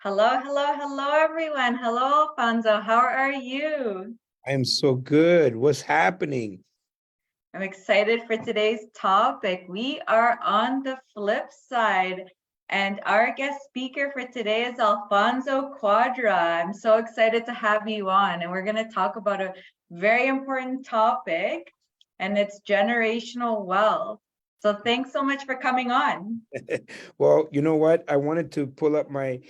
Hello, hello, hello, everyone. Hello, Alfonso. How are you? I am so good. What's happening? I'm excited for today's topic. We are on the flip side, and our guest speaker for today is Alfonso Cuadra. I'm so excited to have you on, and we're going to talk about a very important topic, and it's generational wealth. So thanks so much for coming on. Well, you know what? I wanted to pull up my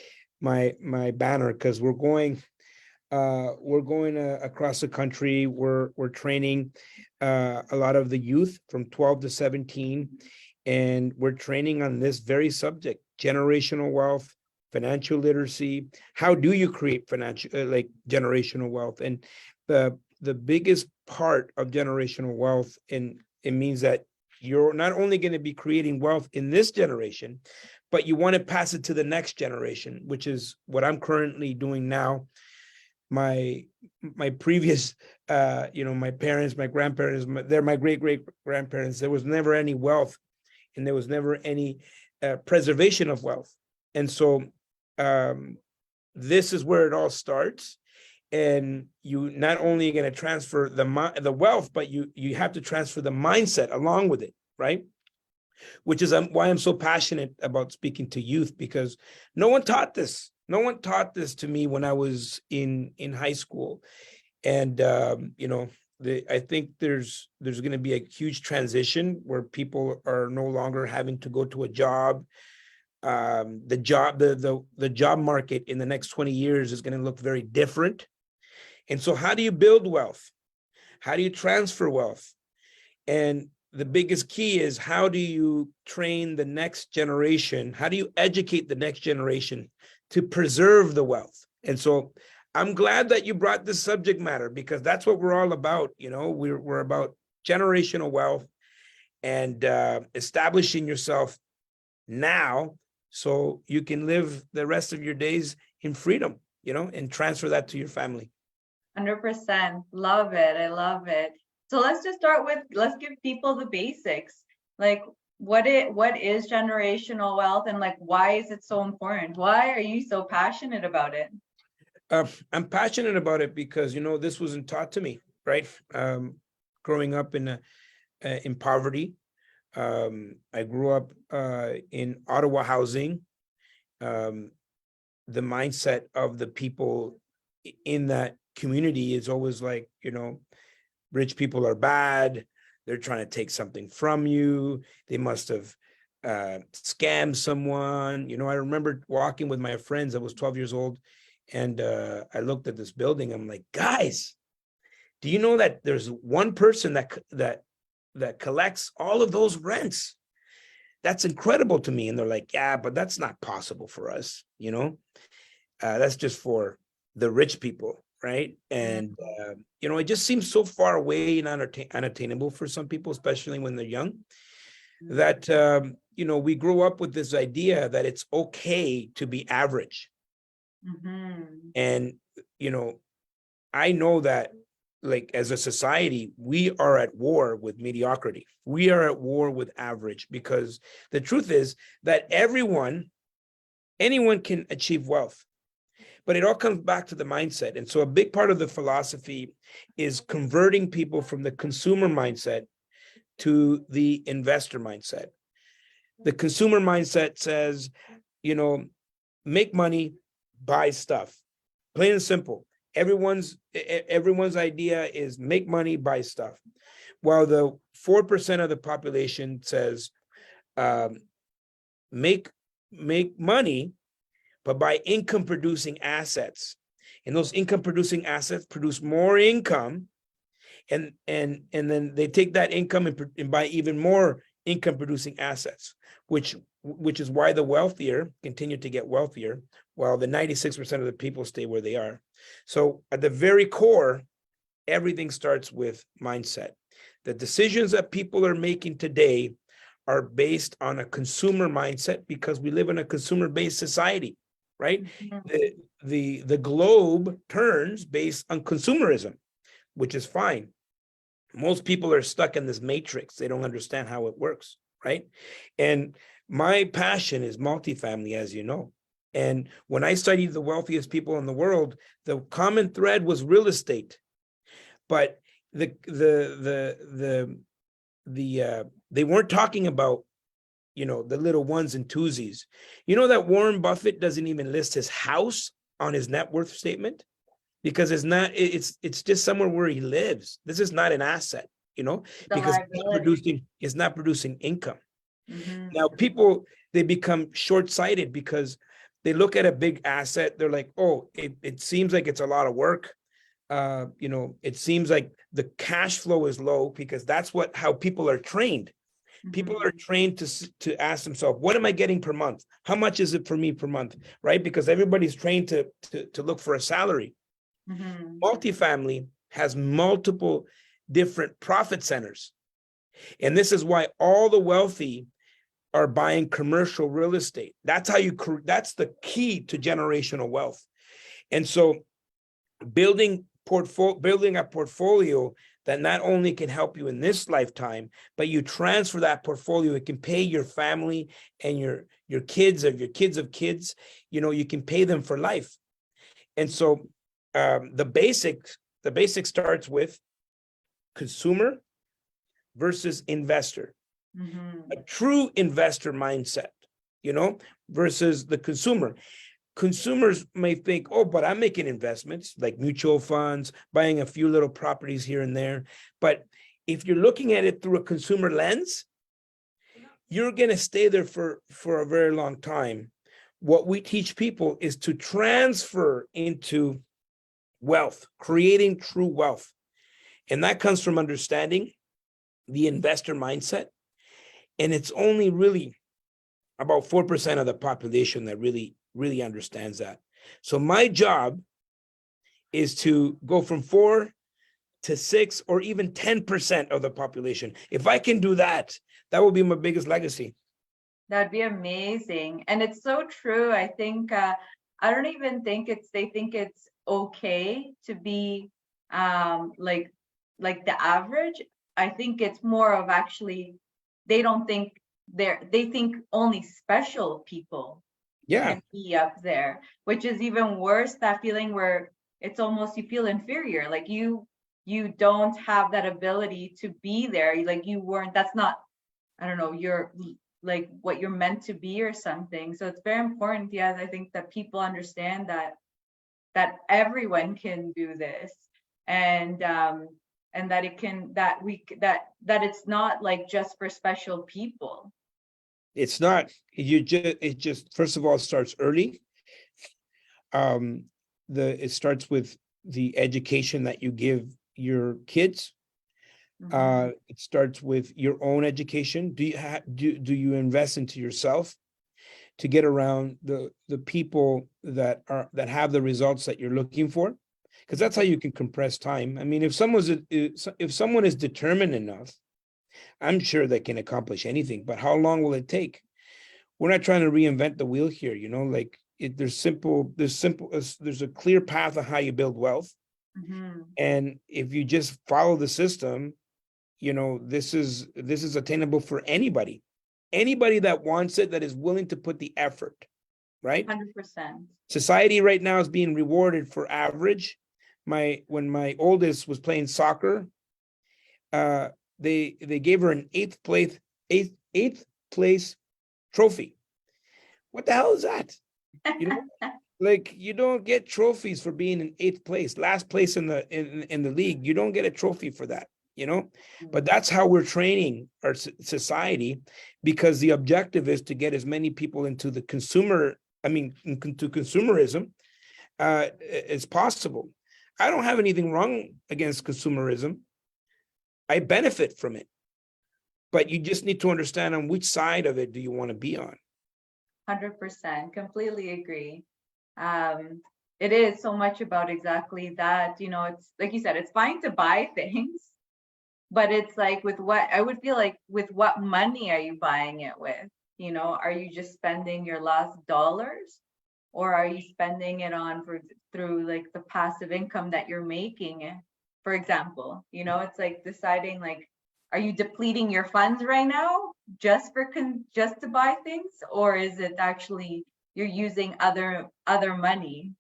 banner because we're going across the country. We're training a lot of the youth from 12 to 17, and we're training on this very subject: generational wealth, financial literacy. How do you create financial like generational wealth? And the biggest part of generational wealth, and it means that you're not only going to be creating wealth in this generation, but you want to pass it to the next generation, which is what I'm currently doing now. My previous my parents, my grandparents, they're my great grandparents. There was never any wealth, and there was never any preservation of wealth. And so this is where it all starts. And you not only are going to transfer the wealth, but you have to transfer the mindset along with it, right? Which is why I'm so passionate about speaking to youth, because no one taught this. No one taught this to me when I was in high school. And I think there's going to be a huge transition where people are no longer having to go to a job. The job market in the next 20 years is going to look very different. And so how do you build wealth? How do you transfer wealth? And the biggest key is, how do you train the next generation? How do you educate the next generation to preserve the wealth? And so I'm glad that you brought this subject matter, because that's what we're all about. We're about generational wealth and establishing yourself now so you can live the rest of your days in freedom, and transfer that to your family. 100%. Love it. I love it. So let's just start with, let's give people the basics. Like what is generational wealth, and like why is it so important? Why are you so passionate about it? I'm passionate about it because this wasn't taught to me, right? Growing up in poverty, I grew up in Ottawa housing. The mindset of the people in that community is always like, rich people are bad. They're trying to take something from you. They must have scammed someone. I remember walking with my friends. I was 12 years old, and I looked at this building. I'm like, guys, do you know that there's one person that collects all of those rents? That's incredible to me. And they're like, yeah, but that's not possible for us. That's just for the rich people, right? And it just seems so far away and unattainable for some people, especially when they're young, that we grow up with this idea that it's okay to be average. And I know that, like, as a society, we are at war with mediocrity. We are at war with average, because the truth is that anyone can achieve wealth. But it all comes back to the mindset. And so a big part of the philosophy is converting people from the consumer mindset to the investor mindset. The consumer mindset says, make money, buy stuff. Plain and simple. Everyone's idea is make money, buy stuff. While the 4% of the population says, make money, but by income producing assets. And those income producing assets produce more income. And then they take that income and buy even more income producing assets, which is why the wealthier continue to get wealthier, while the 96% of the people stay where they are. So at the very core, everything starts with mindset. The decisions that people are making today are based on a consumer mindset, because we live in a consumer-based society. Right? The globe turns based on consumerism, which is fine. Most people are stuck in this matrix. They don't understand how it works, right? And my passion is multifamily, as you know. And when I studied the wealthiest people in the world, the common thread was real estate. But they weren't talking about, the little ones and twosies. You know that Warren Buffett doesn't even list his house on his net worth statement because it's just somewhere where he lives. This is not an asset, The because liability. it's not producing income. Mhm. Now people, they become short-sighted because they look at a big asset. They're like, oh, it seems like it's a lot of work. It seems like the cash flow is low because that's how people are trained. People are Mhm. trained to ask themselves, what am I getting per month? How much is it for me per month? Right? Because everybody's trained to look for a salary. Mhm. Multifamily has multiple different profit centers. And this is why all the wealthy are buying commercial real estate. That's the key to generational wealth. And so building a portfolio that not only can help you in this lifetime, but you transfer that portfolio, it can pay your family and your kids or your kids of kids, you can pay them for life. And so the basic starts with consumer versus investor. Mhm. A true investor mindset, versus the consumer. Consumers may think, oh, but I'm making investments like mutual funds, buying a few little properties here and there. But if you're looking at it through a consumer lens, you're going to stay there for a very long time. What we teach people is to transfer into wealth, creating true wealth. And that comes from understanding the investor mindset. And it's only really about 4% of the population that really understands that. So my job is to go from 4 to 6 or even 10% of the population. If I can do that, that will be my biggest legacy. That'd be amazing. And it's so true. I think I don't even think they think it's okay to be like the average. I think it's more of actually they don't think they think only special people Yeah, can be up there, which is even worse, that feeling where it's almost you feel inferior, like you don't have that ability to be there, like you weren't, that's not, I don't know, you're like what you're meant to be or something. So it's very important, yes, I think that people understand that everyone can do this, and that it can, that it's not like just for special people. it's not. It just first of all, it starts early. Um, it starts with the education that you give your kids. Mhm. It starts with your own education. Do you invest into yourself to get around the people that have the results that you're looking for? Because that's how you can compress time. I mean, if someone is determined enough, I'm sure they can accomplish anything. But how long will it take? We're not trying to reinvent the wheel here. Like there's a clear path of how you build wealth, Mhm. and if you just follow the system, this is attainable for anybody that wants it, that is willing to put the effort, right? 100%. Society right now is being rewarded for average. When my oldest was playing soccer, uh they gave her an eighth place trophy. What the hell is that? you know like, you don't get trophies for being in eighth place, last place in the league. You don't get a trophy for that. But that's how we're training our society, because the objective is to get as many people into the into consumerism as possible. I don't have anything wrong against consumerism. I benefit from it, but you just need to understand on which side of it do you want to be on. 100%, completely agree. um it is so much about exactly that, it's like you said, it's fine to buy things, but it's like, with what, I would feel like, with what money are you buying it with? Are you just spending your last dollars, or are you spending it on through like the passive income that you're making, for example? It's like deciding, like, are you depleting your funds right now just to buy things, or is it actually you're using other money.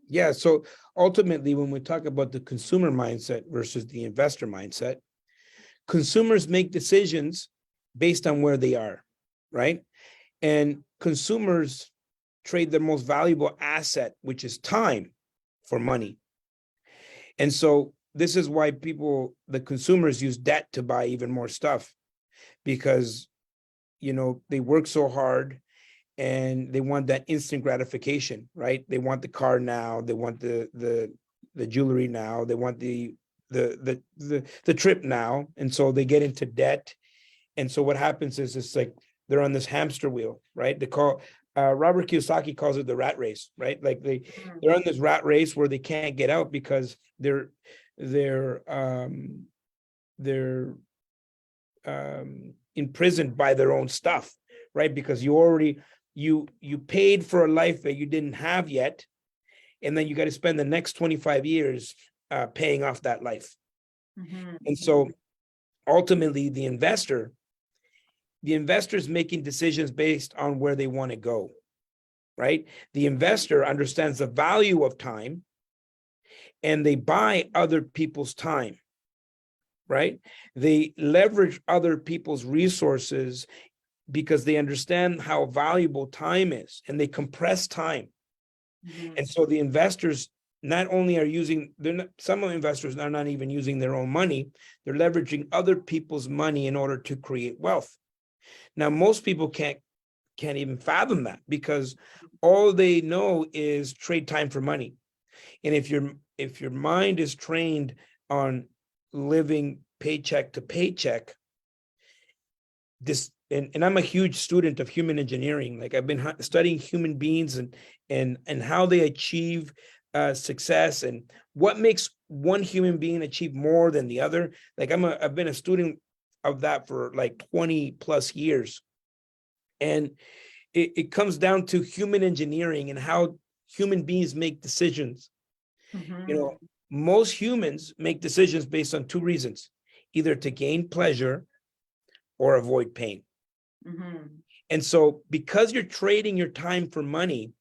Yeah. So ultimately, when we talk about the consumer mindset versus the investor mindset, consumers make decisions based on where they are, right? And consumers trade their most valuable asset, which is time, for money. And so this is why the consumers use debt to buy even more stuff, because, they work so hard and they want that instant gratification, right? They want the car now, they want the jewelry now, they want the trip now. And so they get into debt. And so what happens is it's like they're on this hamster wheel, right? They call Robert Kiyosaki calls it the rat race, right? Like they're on this rat race where they can't get out because they're imprisoned by their own stuff, right? Because you paid for a life that you didn't have yet, and then you got to spend the next 25 years paying off that life. And so ultimately the investor's making decisions based on where they want to go, right? The investor understands the value of time, and they buy other people's time, right? They leverage other people's resources because they understand how valuable time is, and they compress time. And so the investors not only are some investors are not even using their own money, they're leveraging other people's money in order to create wealth. Now, most people can't even fathom that, because all they know is trade time for money. And if your mind is trained on living paycheck to paycheck, and I'm a huge student of human engineering. Like, I've been studying human beings and how they achieve success, and what makes one human being achieve more than the other. Like, I've been a student of that for like 20 plus years. And it comes down to human engineering and how human beings make decisions. Most humans make decisions based on two reasons: either to gain pleasure or avoid pain. And so because you're trading your time for money,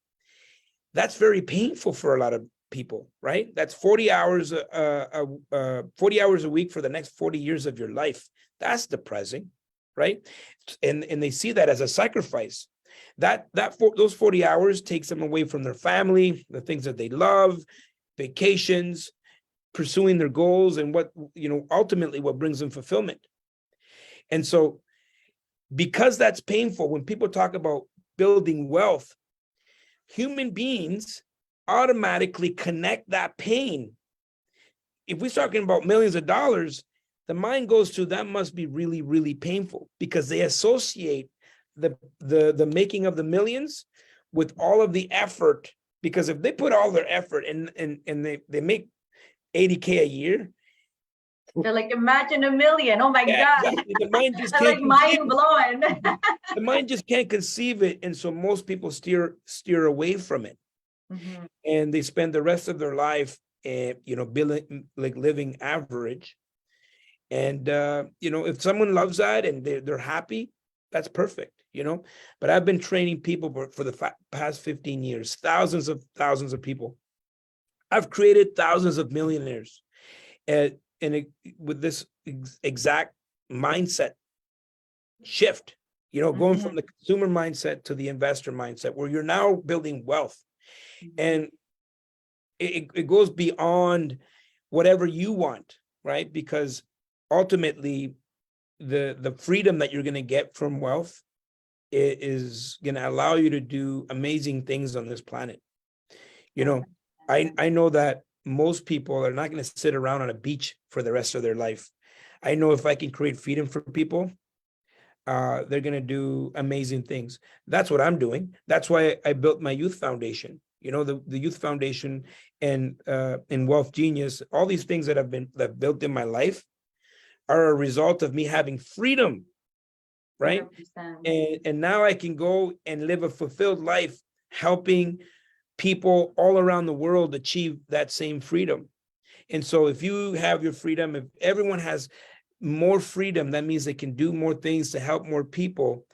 that's very painful for a lot of people, right? That's 40 hours, 40 hours a week for the next 40 years of your life. That's depressing, right? And they see that as a sacrifice. Those 40 hours takes them away from their family, the things that they love, vacations, pursuing their goals, and ultimately what brings them fulfillment. And so because that's painful, when people talk about building wealth, human beings automatically connect that pain. If we're talking about millions of dollars, the mind goes to that must be really, really painful, because they associate the making of the millions with all of the effort. Because if they put all their effort and they make 80K a year, they're like, imagine $1 million. Oh my God. Exactly. The mind just They're can't like mind blown. The mind just can't conceive it. And so most people steer away from it. And they spend the rest of their life, living average. And, if someone loves that and they're happy, that's perfect, But I've been training people for the past 15 years, thousands of people. I've created thousands of millionaires. With this exact mindset shift, going from the consumer mindset to the investor mindset, where you're now building wealth. And it goes beyond whatever you want, right? Because ultimately the freedom that you're going to get from wealth is going to allow you to do amazing things on this planet. I know that most people are not going to sit around on a beach for the rest of their life. I know if I can create freedom for people, they're going to do amazing things. That's what I'm doing. That's why I built my youth foundation. The youth foundation and Wealth Genius, all these things that I've built in my life are a result of me having freedom, right? 100%. And now I can go and live a fulfilled life, helping people all around the world achieve that same freedom. And so if you have your freedom, if everyone has more freedom, that means they can do more things to help more people.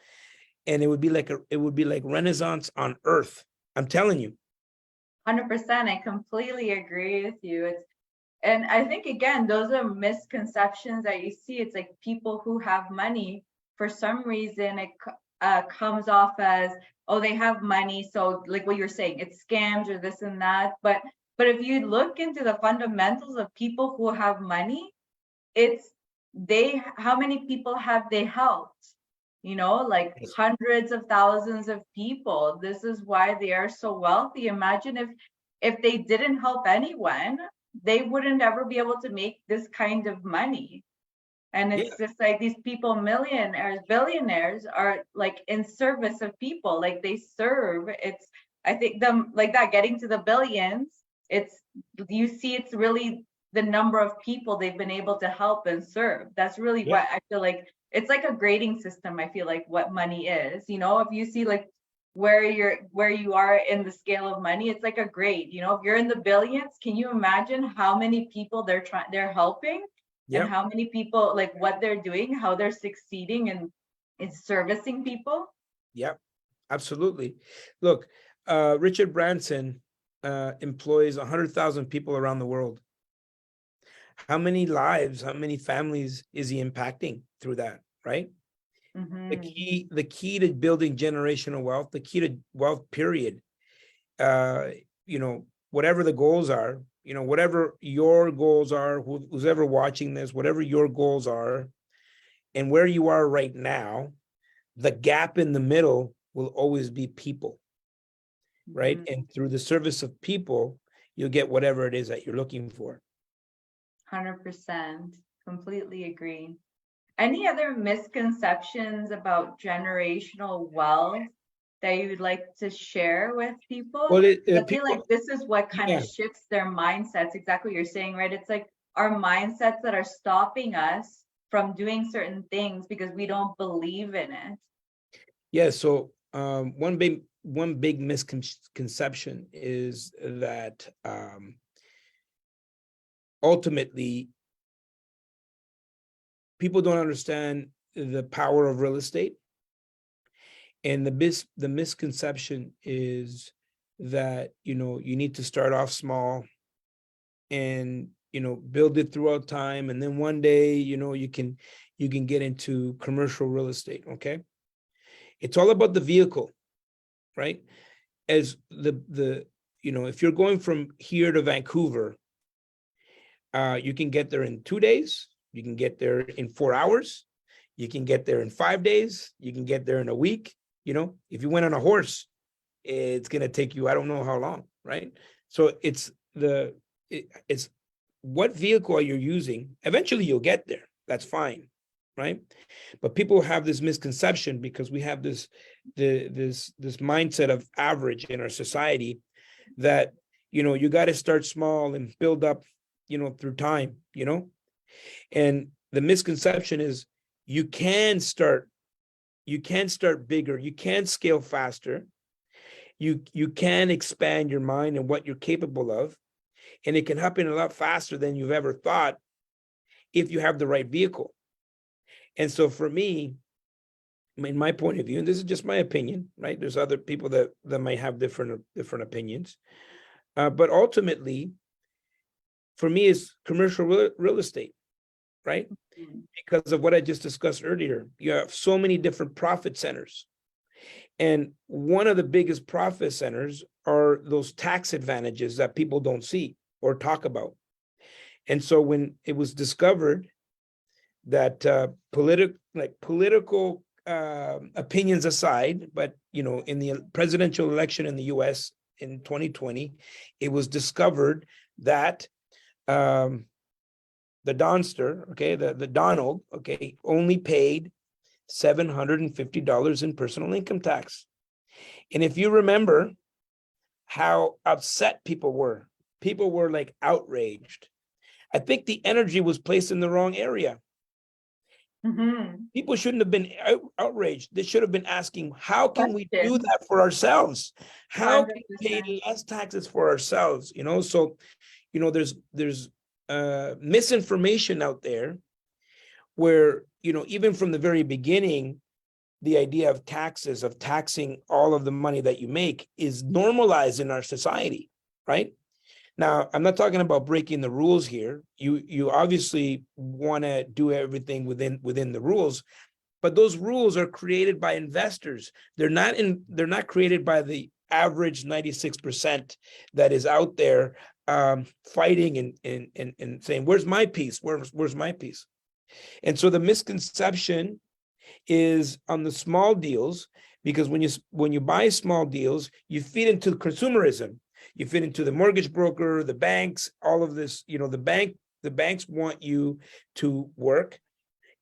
and it would be like Renaissance on Earth. I'm telling you. 100%. I completely agree with you. And I think, again, those are misconceptions that you see. It's like people who have money, for some reason, it comes off as, oh, they have money. So like what you're saying, it's scams or this and that. But if you look into the fundamentals of people who have money, it's how many people have they helped? Like Yes. hundreds of thousands of people. This is why they are so wealthy. Imagine if they didn't help anyone, they wouldn't ever be able to make this kind of money. And Yeah. it's just like these people, millionaires, billionaires, are like in service of people, like they serve. It's, I think, them like that, getting to the billions, it's, you see, it's really the number of people they've been able to help and serve. That's really Yeah. what I feel like. It's like a grading system. I feel like what money is, if you see like where you are in the scale of money, it's like a grade. If you're in the billions, can you imagine how many people they're helping, and Yeah. how many people, like what they're doing, how they're succeeding and in servicing people? Yeah. Absolutely. Look, Richard Branson employs 100,000 people around the world. How many lives, how many families is he impacting through that, right? Mm-hmm. The key to building generational wealth, the key to wealth, period. Whatever the goals are, whatever your goals are, who's ever watching this, whatever your goals are, and where you are right now, the gap in the middle will always be people, right? Mm-hmm. And through the service of people, you'll get whatever it is that you're looking for. 100%. Completely agree. Any other misconceptions about generational wealth that you would like to share with people? Well, I feel like people, this is what kind of yeah, shifts their mindsets. Exactly what you're saying, right? It's like our mindsets that are stopping us from doing certain things because we don't believe in it. yeah. So one big misconception is that ultimately people don't understand the power of real estate. And the misconception is that, you need to start off small and, build it throughout time. And then one day, you can get into commercial real estate. Okay. It's all about the vehicle, right? As if you're going from here to Vancouver, you can get there in 2 days. You can get there in 4 hours. You can get there in 5 days. You can get there in a week. If you went on a horse, it's going to take you, I don't know how long, right? So it's what vehicle are you using? Eventually you'll get there. That's fine, right? But people have this misconception because we have this mindset of average in our society that, you got to start small and build up, through time, and the misconception is you can start bigger, you can scale faster, you can expand your mind and what you're capable of, and it can happen a lot faster than you've ever thought if you have the right vehicle. And so for me, in my point of view, and this is just my opinion, right? There's other people that might have different opinions, but ultimately, for me, it's commercial real estate, right? Mm-hmm. Because of what I just discussed earlier, you have so many different profit centers. And one of the biggest profit centers are those tax advantages that people don't see or talk about. And so when it was discovered that political opinions aside, but in the presidential election in the US in 2020, it was discovered that the Donster, okay, the Donald, okay, only paid $750 in personal income tax. And if you remember how upset people were like outraged. I think the energy was placed in the wrong area. Mm-hmm. People shouldn't have been outraged. They should have been asking, how can we do Question. that for ourselves? How can we pay 100%. less taxes for ourselves? So, there's misinformation out there where, even from the very beginning, the idea of taxes, of taxing all of the money that you make, is normalized in our society, right? Now, I'm not talking about breaking the rules here. You obviously want to do everything within the rules, but those rules are created by investors. They're not created by the average 96% that is out there fighting and saying, where's my piece? Where's my piece? And so the misconception is on the small deals, because when you buy small deals, you feed into consumerism. You fit into the mortgage broker, the banks, all of this, the banks want you to work,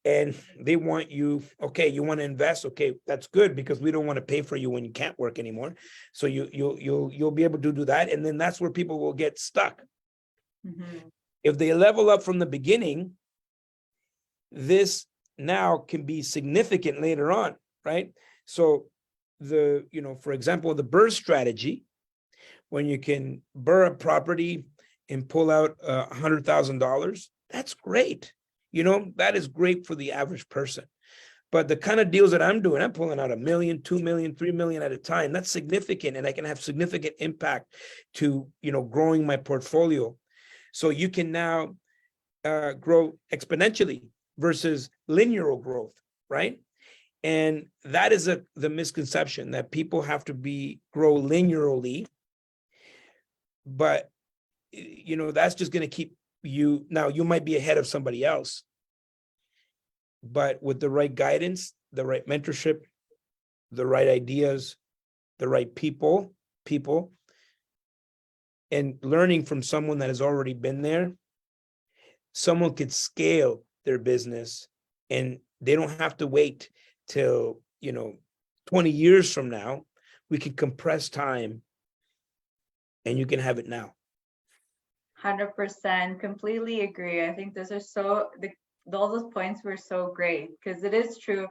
and they want you, okay, you want to invest, okay, that's good, because we don't want to pay for you when you can't work anymore. So you'll be able to do that. And then that's where people will get stuck. Mhm. If they level up from the beginning, this now can be significant later on, right? So for example, the BRRRR strategy, when you can BRRRR a property and pull out $100,000, that's great. That is great for the average person. But the kind of deals that I'm doing, I'm pulling out $1 million, 2 million, 3 million at a time. That's significant, and I can have significant impact to growing my portfolio. So you can now grow exponentially versus linear growth, right? And that is the misconception, that people have to grow linearly, but that's just going to keep you. Now, you might be ahead of somebody else, but with the right guidance, the right mentorship, the right ideas, the right people, and learning from someone that has already been there, someone could scale their business, and they don't have to wait till 20 years from now. We can compress time, and you can have it now. 100%, completely agree. I think all those points were so great, because it is true.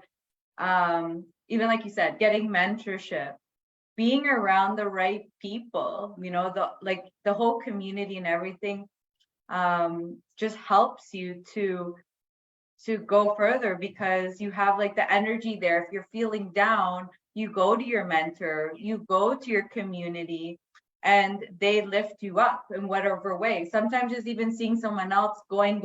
Even like you said, getting mentorship, being around the right people, the whole community and everything, just helps you to go further, because you have like the energy there. If you're feeling down, you go to your mentor, you go to your community, and they lift you up in whatever way. Sometimes just even seeing someone else going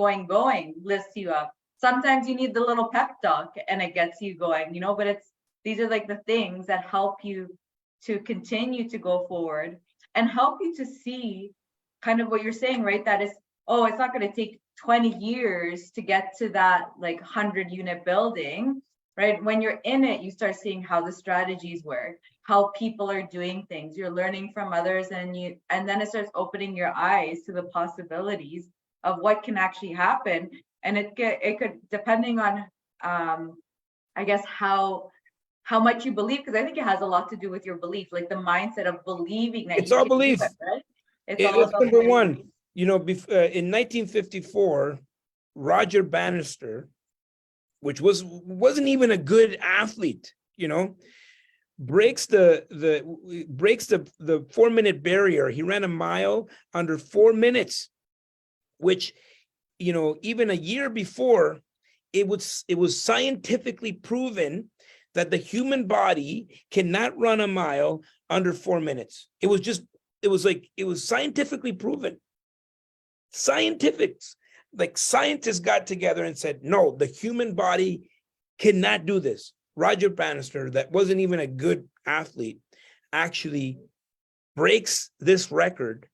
lifts you up. Sometimes you need the little pep talk and it gets you going, but these are like the things that help you to continue to go forward and help you to see kind of what you're saying, right? That is, oh, it's not going to take 20 years to get to that like 100-unit building, right? When you're in it, you start seeing how the strategies work, how people are doing things. You're learning from others, and then it starts opening your eyes to the possibilities of what can actually happen. And it could, depending on, I guess, how much you believe, because I think it has a lot to do with your belief, like the mindset of believing that It's you all can do belief. it, right? It's all It's about number belief. one. In 1954, Roger Bannister, which wasn't even a good athlete, breaks the 4-minute barrier. He ran a mile under 4 minutes, which even a year before, it was scientifically proven that the human body cannot run a mile under 4 minutes. It was scientifically proven. Scientists got together and said, no, the human body cannot do this. Roger Bannister, that wasn't even a good athlete, actually breaks this record.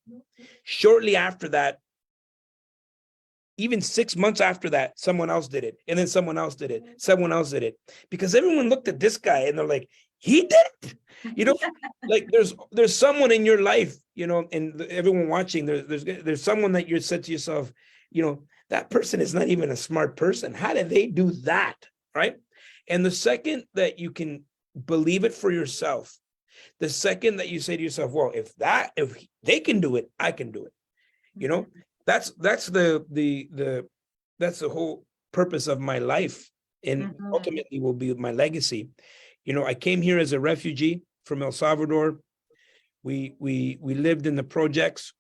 Shortly after that, even 6 months after that, someone else did it. And then someone else did it. Someone else did it. Because everyone looked at this guy and they're like, he did it. Like there's someone in your life, and everyone watching, there's someone that you said to yourself, that person is not even a smart person. How did they do that? Right. And the second that you can believe it for yourself, the second that you say to yourself, well, if they can do it, I can do it. That's the whole purpose of my life, and ultimately will be my legacy. I came here as a refugee from El Salvador. We lived in the projects.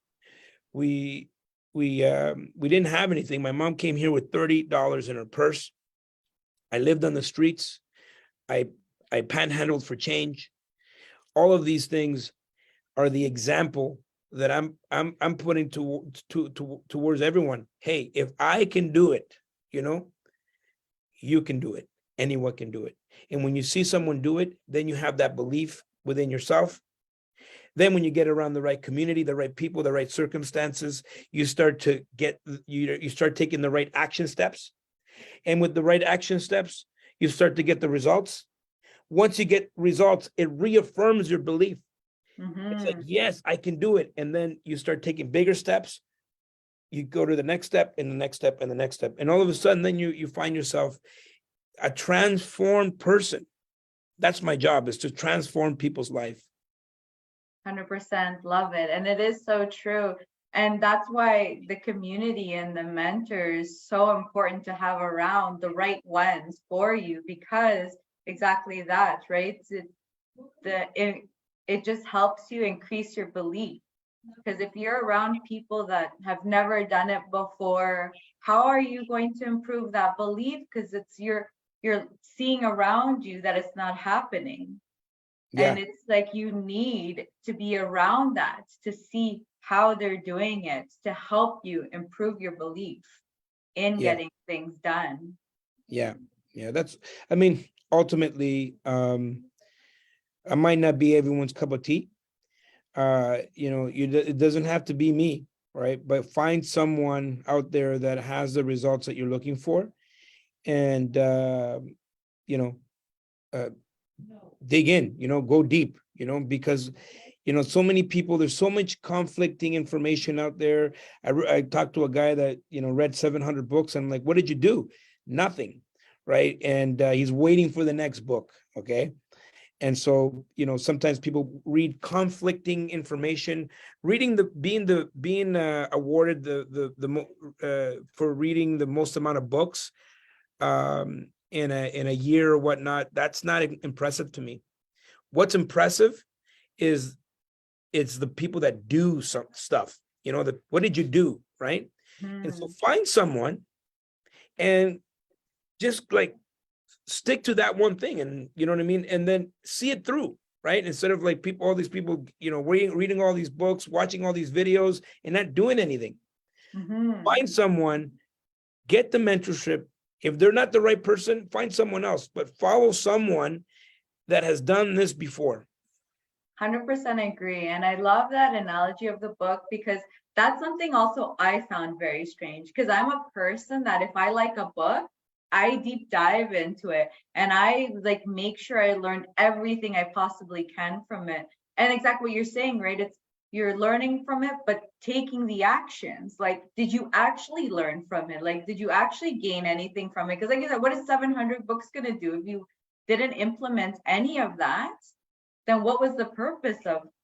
We didn't have anything. My mom came here with $30 in her purse. I lived on the streets. I I panhandled for change. All of these things are the example that I'm putting towards everyone. Hey, if I can do it, you can do it. Anyone can do it. And when you see someone do it, then you have that belief within yourself. Then when you get around the right community, the right people, the right circumstances, you start to get, you start taking the right action steps. And with the right action steps, you start to get the results. Once you get results, it reaffirms your belief. It's like, yes, I can do it. And then you start taking bigger steps. You go to the next step and the next step and the next step. And all of a sudden, then you find yourself a transformed person. That's my job, is to transform people's life. 100% love it. And it is so true. And that's why the community and the mentors so important to have around, the right ones for you, because exactly that, right? It just helps you increase your belief. Because if you're around people that have never done it before, how are you going to improve that belief? Because you're seeing around you that it's not happening. Yeah. And it's like you need to be around that to see how they're doing it, to help you improve your belief in getting things done. Yeah. That's, I mean, ultimately, I might not be everyone's cup of tea. It doesn't have to be me, right? But find someone out there that has the results that you're looking for, and dig in, go deep, because so many people, there's so much conflicting information out there. I talked to a guy that read 700 books. I'm like, what did you do? Nothing, right? And he's waiting for the next book. Okay. And so, sometimes people read conflicting information. Being awarded for reading the most amount of books in a year or whatnot, that's not impressive to me. What's impressive is it's the people that do some stuff. What did you do, right? And so find someone and just like stick to that one thing, and you know what I mean, and then see it through, right? Instead of like all these people, reading all these books, watching all these videos and not doing anything. Find someone, get the mentorship. If they're not the right person, find someone else, but follow someone that has done this before. 100% agree. And I love that analogy of the book, because that's something also I found very strange, because I'm a person that if I like a book, I deep dive into it and I like make sure I learn everything I possibly can from it. And exactly what you're saying, right? You're learning from it, but taking the actions. Like, did you actually learn from it? Like, did you actually gain anything from it? Because like you said, what is 700 books going to do if you didn't implement any of that? Then what was the purpose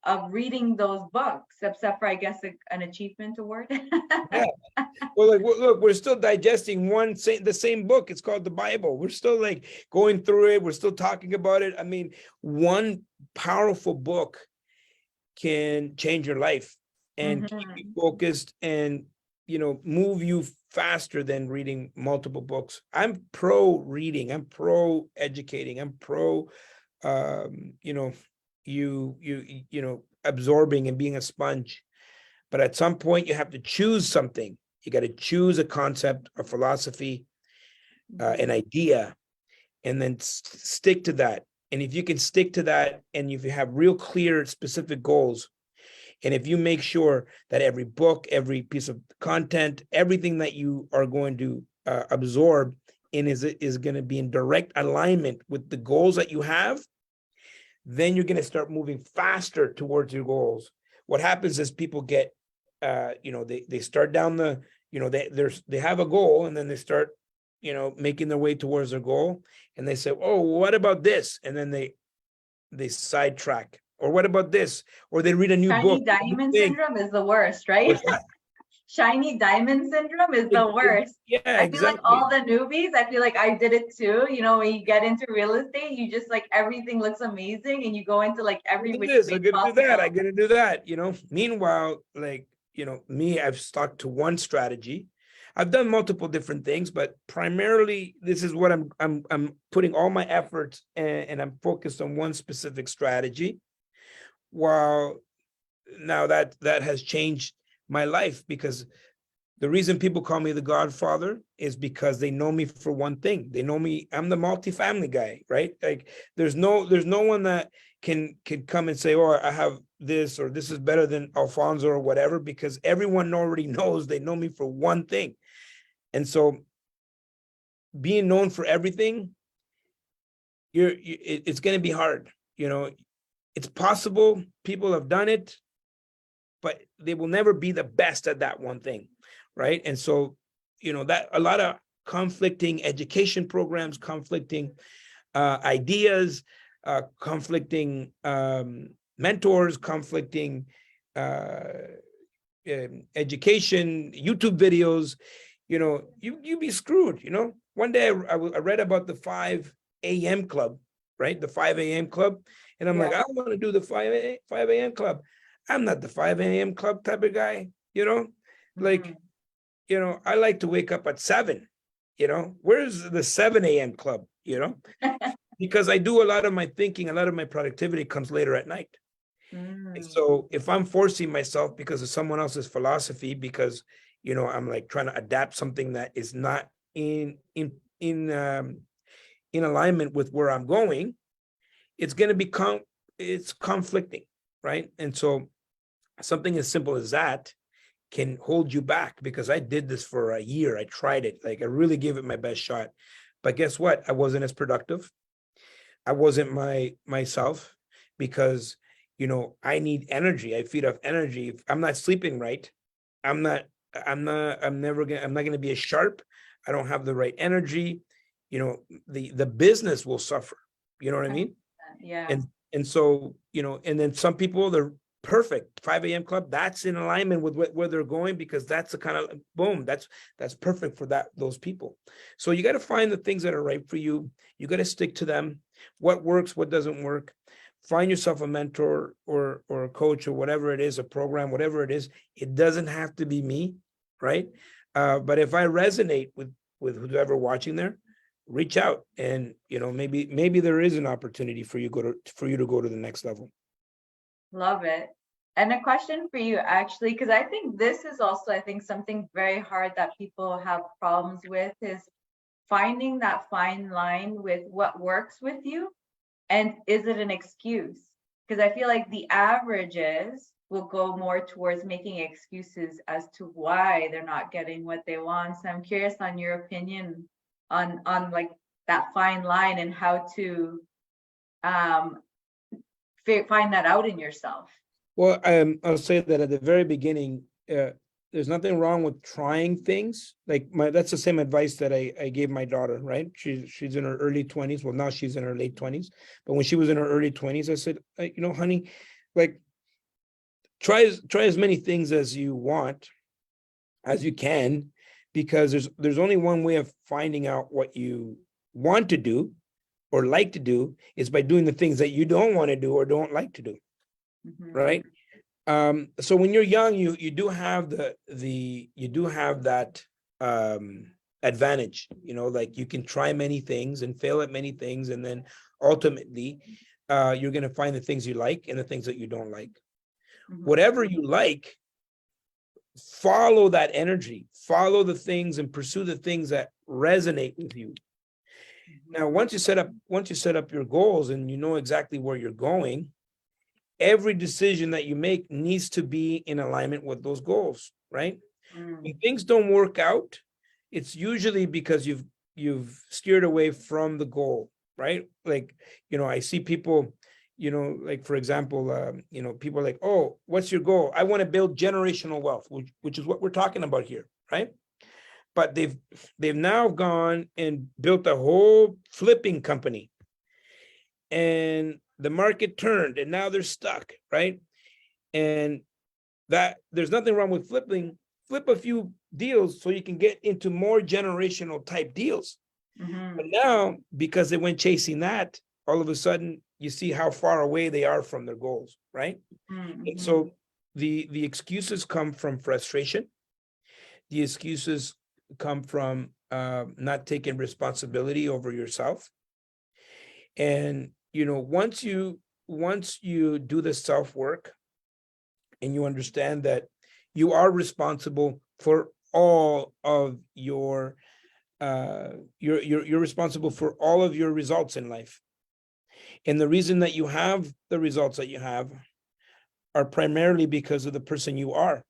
of reading those books, except for, I guess, an achievement award? Yeah. Well, look, we're still digesting the same book. It's called the Bible. We're still like going through it. We're still talking about it. I mean, one powerful book can change your life and keep you focused and, move you faster than reading multiple books. I'm pro reading. I'm pro educating. I'm pro, absorbing and being a sponge. But at some point you have to choose something. You got to choose a concept, a philosophy, an idea, and then stick to that. And if you can stick to that, and if you have real clear, specific goals, and if you make sure that every book, every piece of content, everything that you are going to absorb is going to be in direct alignment with the goals that you have, then you're going to start moving faster towards your goals. What happens is people get, they start down the, they have a goal, and then they start, making their way towards their goal, and they say, oh, what about this? And then they sidetrack. Or what about this? Or they read a new book. Shiny diamond syndrome is the worst, right? Shiny diamond syndrome is the worst. Yeah, I feel like all the newbies, I feel like I did it too. When you get into real estate, you just like everything looks amazing and you go into like every which way I'm gonna possible. do that. I'm gonna do that. Meanwhile, like, me, I've stuck to one strategy. I've done multiple different things, but primarily this is what I'm putting all my efforts, and I'm focused on one specific strategy. While now that has changed my life, because the reason people call me the Godfather is because they know me for one thing. They know me, I'm the multifamily guy, right? Like there's no one that can come and say, oh, I have this, or this is better than Alfonso or whatever, because everyone already knows, they know me for one thing. And so being known for everything, it's going to be hard. It's possible, people have done it, but they will never be the best at that one thing, right? And so, that a lot of conflicting education programs, conflicting ideas, conflicting mentors, conflicting education, YouTube videos, you be screwed. One day I read about the 5 a.m. club, right? The 5 a.m. club. And I'm like, I want to do the 5 a.m. club. I'm not the 5 a.m. club type of guy, like, I like to wake up at 7, where's the 7 a.m. club, because I do a lot of my thinking, a lot of my productivity comes later at night. And so if I'm forcing myself because of someone else's philosophy, because, I'm like trying to adapt something that is not in alignment with where I'm going, it's going to become, it's conflicting, right? And so something as simple as that can hold you back, because I did this for a year. I tried it. Like I really gave it my best shot, but guess what? I wasn't as productive. I wasn't myself, because, I need energy. I feed off energy. If I'm not sleeping right, I'm not going to be as sharp. I don't have the right energy. The business will suffer. You know what I mean? Yeah. And so, and then some people, they're perfect. 5 a.m. club, that's in alignment with where they're going, because that's the kind of boom, that's perfect for those people. So you got to find the things that are right for you. You got to stick to them. What works, what doesn't work. Find yourself a mentor or a coach or whatever it is, a program, whatever it is. It doesn't have to be me, right? But if I resonate with whoever watching there, reach out, and maybe there is an opportunity for you to go to the next level. Love it. And a question for you, actually, because I think this is also, I think, something very hard that people have problems with, is finding that fine line with what works with you and is it an excuse? Because I feel like the averages will go more towards making excuses as to why they're not getting what they want. So I'm curious on your opinion on like that fine line and how to find that out in yourself. Well, I'll say that at the very beginning, there's nothing wrong with trying things. Like that's the same advice that I gave my daughter, right? She's in her early 20s. Well, now she's in her late 20s. But when she was in her early 20s, I said, honey, like try as many things as you want, as you can, because there's only one way of finding out what you want to do or like to do, is by doing the things that you don't want to do or don't like to do. Right. So when you're young, you do have that advantage, like you can try many things and fail at many things, and then ultimately you're going to find the things you like and the things that you don't like. Whatever you like, follow that energy, follow the things and pursue the things that resonate with you. Now, once you set up your goals and you know exactly where you're going, every decision that you make needs to be in alignment with those goals, right? When things don't work out, it's usually because you've steered away from the goal, right? Like, I see people, like, for example, people are like, oh, what's your goal? I want to build generational wealth, which is what we're talking about here, right? But they've now gone and built a whole flipping company, and the market turned and now they're stuck, right? And that there's nothing wrong with flip a few deals so you can get into more generational type deals. But now, because they went chasing that, all of a sudden you see how far away they are from their goals, right? And so the excuses come from frustration. The excuses come from not taking responsibility over yourself. And once you do the self work and you understand that you are responsible for all of your you're responsible for all of your results in life. And the reason that you have the results that you have are primarily because of the person you are.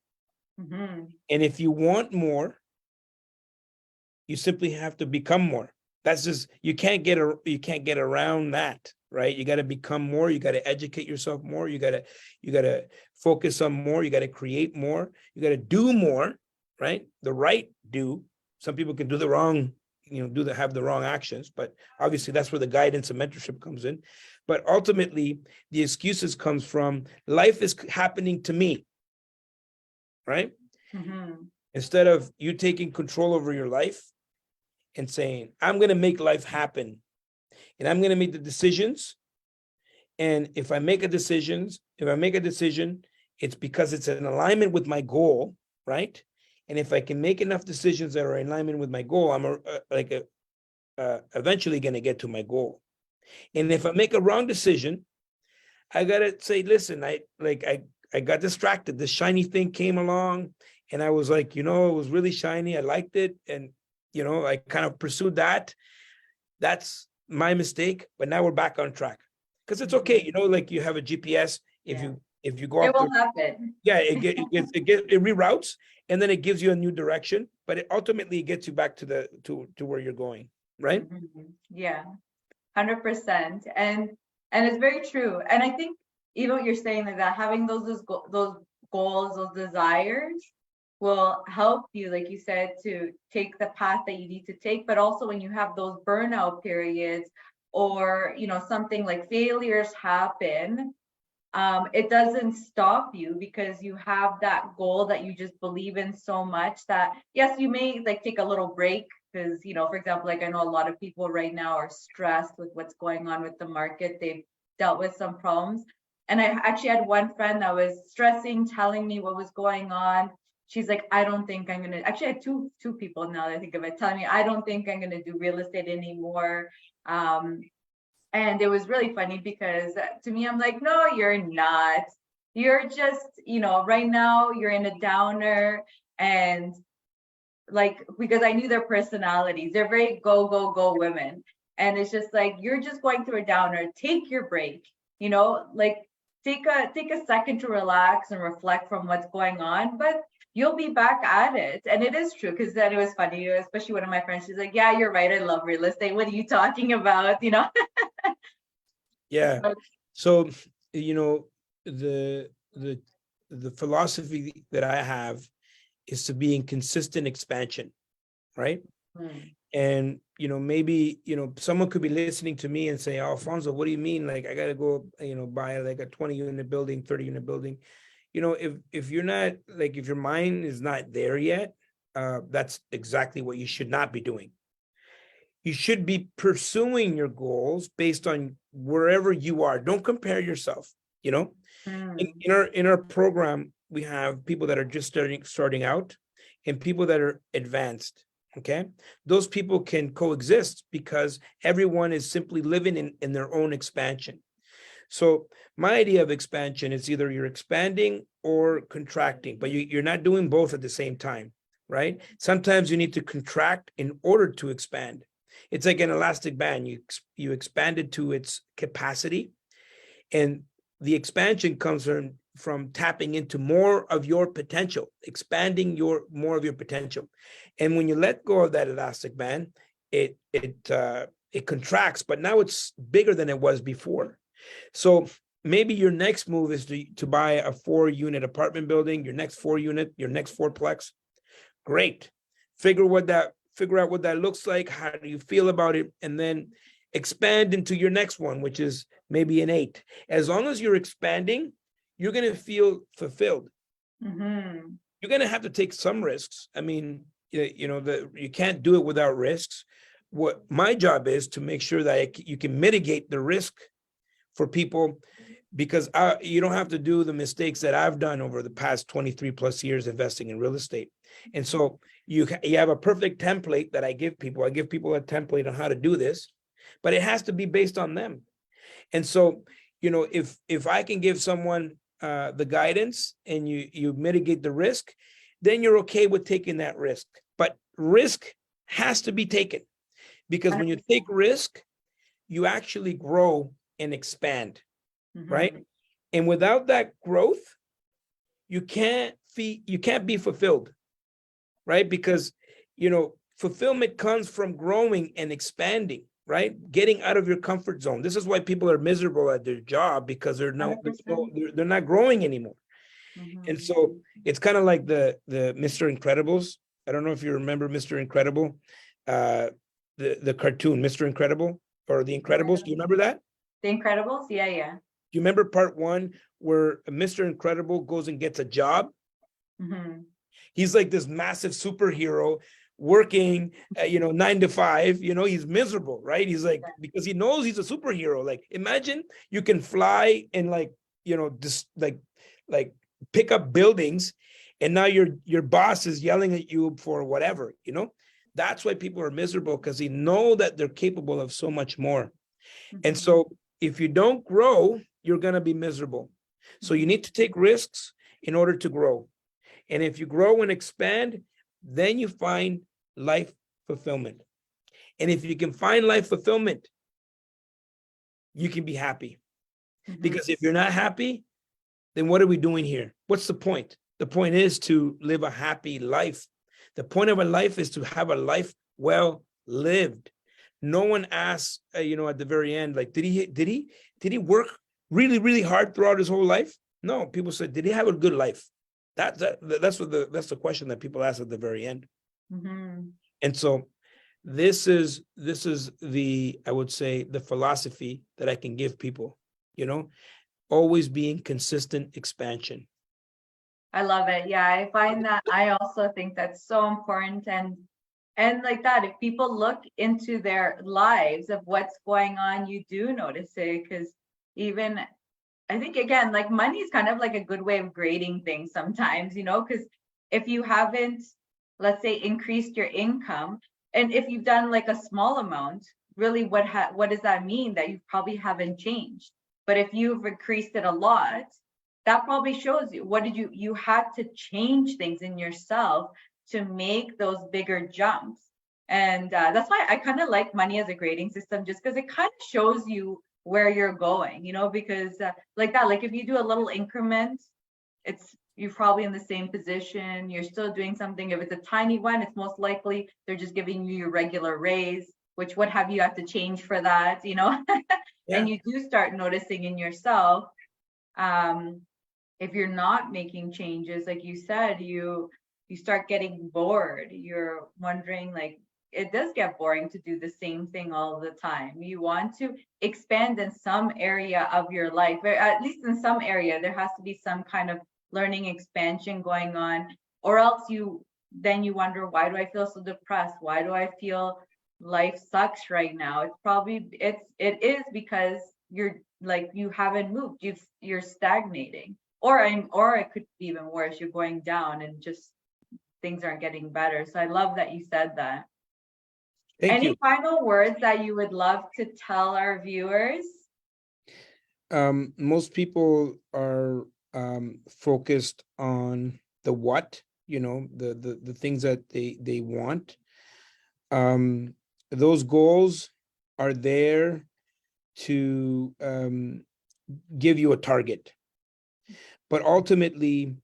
Mm-hmm. And if you want more, you simply have to become more. That's just, you can't get around that, right? You got to become more. You got to educate yourself more. You got to focus on more. You got to create more. You got to do more, right? The right do. Some people can do the wrong, have the wrong actions, but obviously that's where the guidance and mentorship comes in. But ultimately, the excuses comes from life is happening to me, right? Mm-hmm. Instead of you taking control over your life and saying, I'm going to make life happen and I'm going to make the decisions. And if I make a decision, it's because it's in alignment with my goal, right? And if I can make enough decisions that are in alignment with my goal, I'm eventually going to get to my goal. And if I make a wrong decision, I got to say, listen, I got distracted. This shiny thing came along and I was like, it was really shiny. I liked it. And, I kind of pursued that. That's my mistake. But now we're back on track because it's okay. Like you have a GPS. If you go It off will happen. yeah, it reroutes and then it gives you a new direction, but it ultimately gets you back to where you're going, right? Mm-hmm. Yeah, 100%. And it's very true. And I think even what you're saying, like that, having those goals, those desires will help you, like you said, to take the path that you need to take. But also when you have those burnout periods or, something like failures happen, it doesn't stop you because you have that goal that you just believe in so much that, yes, you may like take a little break because, for example, like I know a lot of people right now are stressed with what's going on with the market. They've dealt with some problems. And I actually had one friend that was stressing, telling me what was going on. She's like, I don't think I'm gonna. Actually, I had two people now that I think of it telling me, I don't think I'm gonna do real estate anymore. And it was really funny because to me, I'm like, no, you're not. You're just, right now you're in a downer. And like, because I knew their personalities, they're very go, go, go women. And it's just like, you're just going through a downer. Take your break, like take a second to relax and reflect from what's going on. But you'll be back at it. And it is true because then it was funny, especially one of my friends, she's like, yeah, you're right. I love real estate. What are you talking about? Yeah. So, the philosophy that I have is to be in consistent expansion, right? Mm. And, maybe, someone could be listening to me and say, Alfonso, what do you mean? Like, I got to go, buy like a 20 unit building, 30 unit building. If you're not like, if your mind is not there yet, that's exactly what you should not be doing. You should be pursuing your goals based on wherever you are. Don't compare yourself. Mm. In our program, we have people that are just starting out and people that are advanced. Okay, those people can coexist because everyone is simply living in their own expansion. So my idea of expansion is either you're expanding or contracting, but you're not doing both at the same time, right? Sometimes you need to contract in order to expand. It's like an elastic band. You expand it to its capacity, and the expansion comes from tapping into more of your potential, expanding more of your potential. And when you let go of that elastic band, it contracts, but now it's bigger than it was before. So maybe your next move is to buy a 4-unit apartment building, your next 4-unit, your next 4-plex. Great. Figure out what that looks like. How do you feel about it? And then expand into your next one, which is maybe an 8. As long as you're expanding, you're going to feel fulfilled. Mm-hmm. You're going to have to take some risks. I mean, you can't do it without risks. What my job is to make sure that you can mitigate the risk for people because you don't have to do the mistakes that I've done over the past 23 plus years investing in real estate. And so you have a perfect template that I give people. I give people a template on how to do this, but it has to be based on them. And so, if I can give someone the guidance and you mitigate the risk, then you're okay with taking that risk. But risk has to be taken, because when you take risk, you actually grow and expand. Right? And without that growth, you can't be fulfilled, right? Because, fulfillment comes from growing and expanding, right? Getting out of your comfort zone. This is why people are miserable at their job, because they're not growing anymore. And so it's kind of like the Mr. Incredibles. I don't know if you remember Mr. Incredible, the cartoon Mr. Incredible, or The Incredibles. Do you remember that? The Incredibles? Yeah. Do you remember part one where Mr. Incredible goes and gets a job? He's like this massive superhero working, 9 to 5, he's miserable, right? He's like, because he knows he's a superhero. Like, imagine you can fly and just like pick up buildings, and now your boss is yelling at you for whatever, That's why people are miserable, because they know that they're capable of so much more. And so if you don't grow, you're going to be miserable. So you need to take risks in order to grow. And if you grow and expand, then you find life fulfillment. And if you can find life fulfillment, you can be happy. Because if you're not happy, then what are we doing here? What's the point? The point is to live a happy life. The point of a life is to have a life well lived. No one asks, at the very end, like, did he work really, really hard throughout his whole life? No, people said, did he have a good life? That's the question that people ask at the very end. And so this is I would say, the philosophy that I can give people, always being consistent expansion. I love it. Yeah, I find that, I also think that's so important. And like that, if people look into their lives of what's going on, you do notice it. Because even, I think, again, like, money is kind of like a good way of grading things sometimes, because if you haven't, let's say, increased your income, and if you've done like a small amount, really what does that mean? That you probably haven't changed. But if you've increased it a lot, that probably shows you you had to change things in yourself to make those bigger jumps. And that's why I kind of like money as a grading system, just because it kind of shows you where you're going, because like that, like, if you do a little increment, you're probably in the same position, you're still doing something. If it's a tiny one, it's most likely they're just giving you your regular raise, which what have you have to change for that, Yeah. And you do start noticing in yourself, if you're not making changes, like you said, you start getting bored. You're wondering, like, it does get boring to do the same thing all the time. You want to expand in some area of your life, or at least in some area. There has to be some kind of learning expansion going on, or else you wonder, why do I feel so depressed? Why do I feel life sucks right now? It's probably, it is because you're like, you haven't moved. You're stagnating. Or it could be even worse. You're going down and just things aren't getting better. So I love that you said that. Any final words that you would love to tell our viewers? Most people are focused on the what, the things that they want. Those goals are there to give you a target. But ultimately,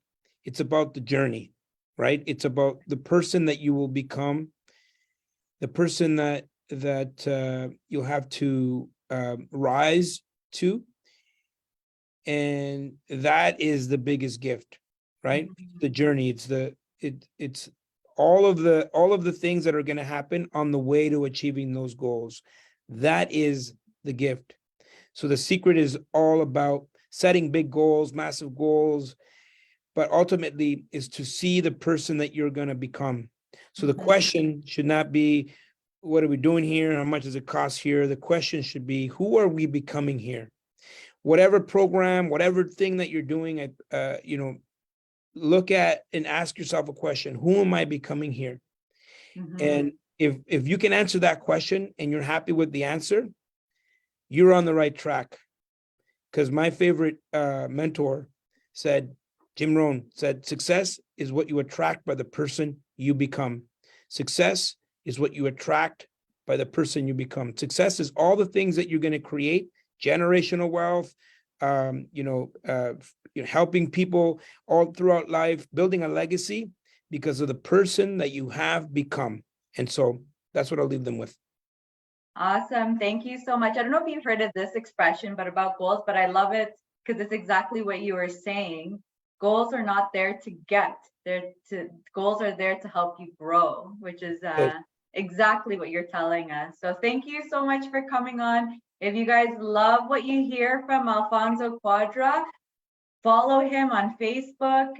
it's about the journey, right? It's about the person that you will become, the person that you'll have to rise to, and that is the biggest gift, right? The journey. It's all of the things that are going to happen on the way to achieving those goals. That is the gift. So the secret is all about setting big goals, massive goals, but ultimately is to see the person that you're going to become. So the question should not be, what are we doing here? How much does it cost here? The question should be, who are we becoming here? whatever program, whatever thing that you're doing, you know, look at and ask yourself a question: who am I becoming here? Mhm. And if you can answer that question and you're happy with the answer, you're on the right track. Because my favorite mentor said, Jim Rohn said, success is what you attract by the person you become. Success is what you attract by the person you become. Success is all the things that you're going to create: generational wealth, you know, helping people all throughout life, building a legacy because of the person that you have become. And so that's what I'll leave them with. Awesome. Thank you so much. I don't know if you've heard of this expression, but about goals, but I love it because it's exactly what you were saying. Goals are not there to get, goals are there to help you grow, which is exactly what you're telling us. So thank you so much for coming on. If you guys love what you hear from Alfonso Cuadra, follow him on Facebook.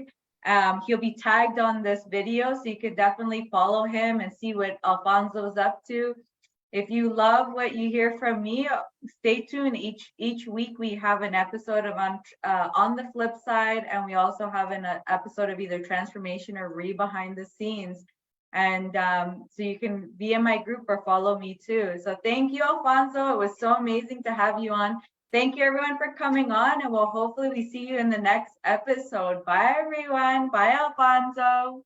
He'll be tagged on this video, so you could definitely follow him and see what Alfonso's up to. If you love what you hear from me, stay tuned. Each week we have an episode of on the flip side, and we also have an episode of either transformation or behind the scenes. And so you can be in my group or follow me too. So thank you, Alfonso. It was so amazing to have you on. Thank you everyone for coming on, and we'll hopefully we see you in the next episode. Bye everyone. Bye, Alfonso.